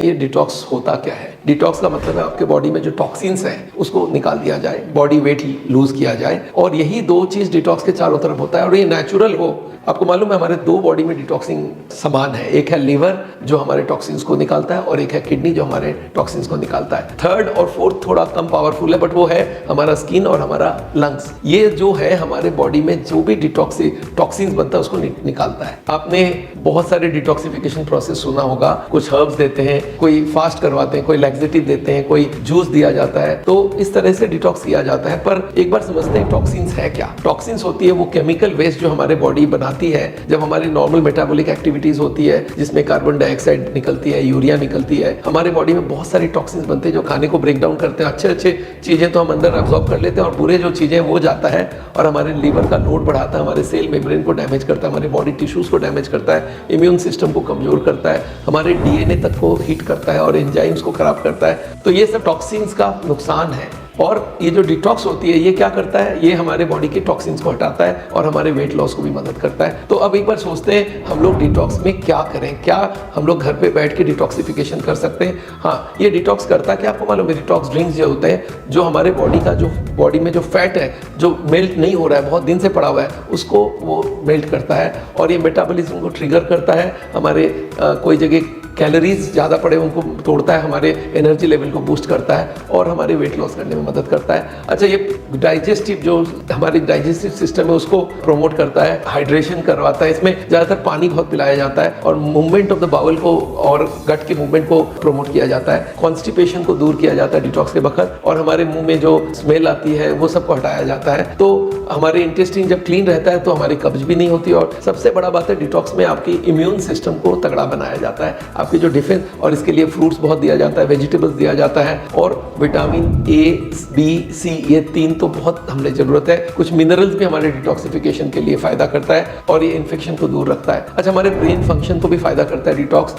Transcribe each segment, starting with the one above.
ये डिटॉक्स होता क्या है? डिटॉक्स का मतलब है आपके बॉडी में जो टॉक्सिन्स हैं उसको निकाल दिया जाए, बॉडी वेट लूज किया जाए, और यही दो चीज डिटॉक्स के चारों तरफ होता है और ये नेचुरल हो। आपको मालूम है हमारे दो बॉडी में डिटॉक्सिंग समान है, एक है लीवर जो हमारे टॉक्सिन्स को निकालता है और एक है किडनी जो हमारे टॉक्सिन्स को निकालता है। थर्ड और फोर्थ थोड़ा कम पावरफुल है, बट वो है हमारा स्किन और हमारा लंग्स। ये जो है हमारे बॉडी में जो भी टॉक्सिन्स बनता है उसको निकालता है। आपने बहुत सारे डिटॉक्सिफिकेशन प्रोसेस सुना होगा, कुछ हर्ब्स देते हैं, कोई फास्ट करवाते हैं, कोई लैक्सेटिव देते हैं, कोई जूस दिया जाता है, तो इस तरह से डिटॉक्स किया जाता है। पर एक बार समझते हैं टॉक्सिन्स है क्या। टॉक्सिन्स होती है वो केमिकल वेस्ट जो हमारे बॉडी बनाती है जब हमारी नॉर्मल मेटाबॉलिक एक्टिविटीज होती है, जिसमें कार्बन डाइऑक्साइड निकलती है, यूरिया निकलती है। हमारे बॉडी में बहुत सारे टॉक्सिन्स बनते हैं जो खाने को ब्रेक डाउन करते हैं। अच्छे चीजें तो हम अंदर अब्सॉर्ब कर लेते हैं और बुरे जो चीजें वो जाता है और हमारे लीवर का लोड बढ़ाता है, हमारे सेल मेम्ब्रेन को डैमेज करता है, हमारे बॉडी टिश्यूज को डैमेज करता है, इम्यून सिस्टम को कमजोर करता है, हमारे डीएनए तक को हीट करता है और एंजाइम्स को खराब करता है। तो ये सब टॉक्सिन्स का नुकसान है। और ये जो डिटॉक्स होती है ये क्या करता है, ये हमारे बॉडी के टॉक्सिन्स को हटाता है और हमारे वेट लॉस को भी मदद करता है। तो अब एक बार सोचते हैं हम लोग डिटॉक्स में क्या करें, क्या हम लोग घर पे बैठ के डिटॉक्सिफिकेशन कर सकते हैं? हाँ, ये डिटॉक्स करता है कि आपको मालूम है डिटॉक्स ड्रिंक्स जो होते हैं जो हमारे बॉडी में जो फैट है जो मेल्ट नहीं हो रहा है, बहुत दिन से पड़ा हुआ है, उसको वो मेल्ट करता है और ये मेटाबॉलिज्म को ट्रिगर करता है। हमारे कोई जगह कैलोरीज ज़्यादा पड़े उनको तोड़ता है, हमारे एनर्जी लेवल को बूस्ट करता है और हमारे वेट लॉस करने में मदद करता है। अच्छा, ये डाइजेस्टिव जो हमारी डाइजेस्टिव सिस्टम है उसको प्रमोट करता है, हाइड्रेशन करवाता है। इसमें ज़्यादातर पानी बहुत पिलाया जाता है और मूवमेंट ऑफ द बाउल को और गट के मूवमेंट को प्रमोट किया जाता है। कॉन्स्टिपेशन को दूर किया जाता है डिटॉक्स के वक्त और हमारे मुंह में जो स्मेल आती है वो सबको हटाया जाता है। तो हमारे इंटेस्टाइन जब क्लीन रहता है तो हमारी कब्ज भी नहीं होती। और सबसे बड़ा बात है डिटॉक्स में आपकी इम्यून सिस्टम को तगड़ा बनाया जाता है, आपकी जो डिफेंस, और इसके लिए फ्रूट्स बहुत दिया जाता है, वेजिटेबल्स दिया जाता है और विटामिन ए, बी, सी, ये तीन तो बहुत हमें जरूरत है। कुछ मिनरल्स भी हमारे डिटॉक्सिफिकेशन के लिए फायदा करता है और ये इन्फेक्शन को दूर रखता है। अच्छा, हमारे ब्रेन फंक्शन को भी फायदा करता है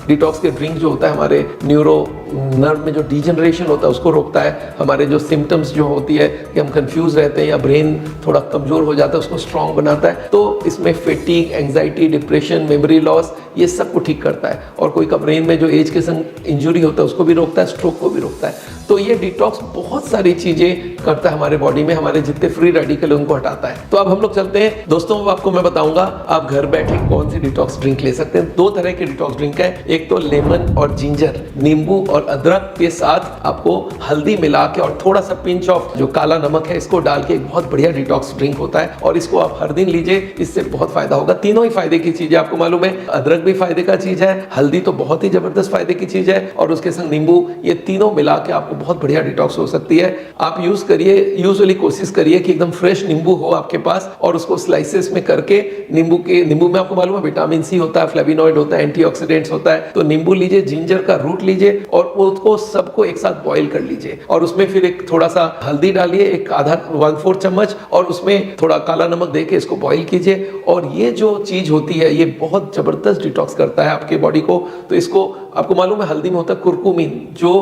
डिटॉक्स के ड्रिंक जो होता है हमारे नर्व में जो डिजनरेशन होता है उसको रोकता है। हमारे जो सिम्टम्स जो होती है कि हम कंफ्यूज रहते हैं या ब्रेन थोड़ा कमजोर हो जाता है उसको स्ट्रांग बनाता है। तो इसमें फेटीग, एंजाइटी, डिप्रेशन, मेमोरी लॉस, ये सब को ठीक करता है और कोई का ब्रेन में जो एज के संग इंजरी होता है उसको भी रोकता है, स्ट्रोक को भी रोकता है। तो ये डिटॉक्स बहुत सारी चीजें करता है हमारे बॉडी में, हमारे जितने फ्री रेडिकल उनको हटाता है। तो अब हम लोग चलते हैं दोस्तों, आपको मैं बताऊंगा आप घर बैठे कौन सी डिटॉक्स ड्रिंक ले सकते हैं। दो तरह के डिटॉक्स ड्रिंक है, एक तो लेमन और जिंजर, नींबू और अदरक के साथ आपको हल्दी मिला के और थोड़ा सा पिंच ऑफ जो काला नमक है इसको डाल के एक बहुत बढ़िया डिटॉक्स ड्रिंक होता है और इसको आप हर दिन लीजिए, इससे बहुत फायदा होगा। तीनों ही फायदे की चीज है, आपको मालूम है अदरक भी फायदे का चीज है, हल्दी तो बहुत ही जबरदस्त फायदे की चीज है और उसके संग नींबू, ये तीनों मिला के आपको बहुत बढ़िया डिटॉक्स हो सकती है। आप यूज करिए, यूजुअली कोशिश करिए कि एकदम फ्रेश नींबू हो आपके पास और उसको स्लाइसेस में करके, नींबू में आपको मालूम है विटामिन सी होता है, फ्लेविनॉइड होता है, एंटीऑक्सीडेंट्स होता है। तो नींबू लीजिए, जिंजर का रूट लीजिए और उसको सबको एक साथ बॉईल कर लीजिए और उसमें फिर एक थोड़ा सा हल्दी डालिए, एक आधा 1/4 चम्मच, और उसमें थोड़ा काला नमक देके इसको बॉईल कीजिए। और ये जो चीज होती है ये बहुत जबरदस्त डिटॉक्स करता है आपके बॉडी को। तो इसको आपको मालूम है हल्दी में होता है कुरकुमिन जो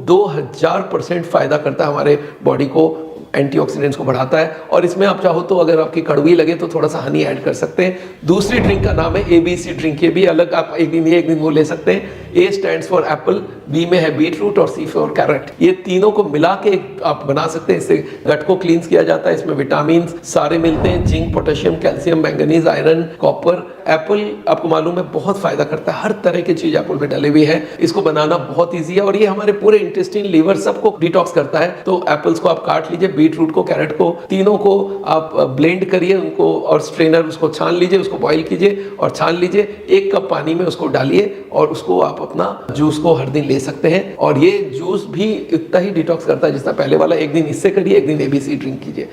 2000% फायदा करता है हमारे बॉडी को, एंटीऑक्सीडेंट्स को बढ़ाता है। और इसमें आप चाहो तो अगर आपकी कड़वी लगे तो थोड़ा सा हनी ऐड कर सकते हैं। दूसरी ड्रिंक का नाम है ABC ड्रिंक, ये भी अलग, आप एक दिन ये एक दिन वो ले सकते हैं। A stands for Apple, B में है बीटरूट और C फॉर कैरेट। ये तीनों को मिला के आप बना सकते हैं, इससे गट को क्लींस किया जाता है। इसमें विटामिन सारे मिलते हैं, zinc, potassium, calcium, manganese, iron, copper. Apple आपको मालूम है बहुत फायदा करता है, हर तरह की चीज एप्पल में डली हुई है। इसको बनाना बहुत ईजी है और ये हमारे पूरे इंटेस्टाइन, लीवर सबको डिटॉक्स करता है। तो एप्पल्स को आप काट लीजिए, बीटरूट को, कैरेट को, तीनों को आप ब्लेंड करिए उनको और स्ट्रेनर उसको छान लीजिए, उसको बॉईल कीजिए और छान लीजिए। 1 कप पानी में उसको डालिए और उसको आप अपना जूस को हर दिन ले सकते हैं। और ये जूस भी इतना ही डिटॉक्स करता है जितना पहले वाला। एक दिन इससे करिए, एक दिन ABC ड्रिंक कीजिए।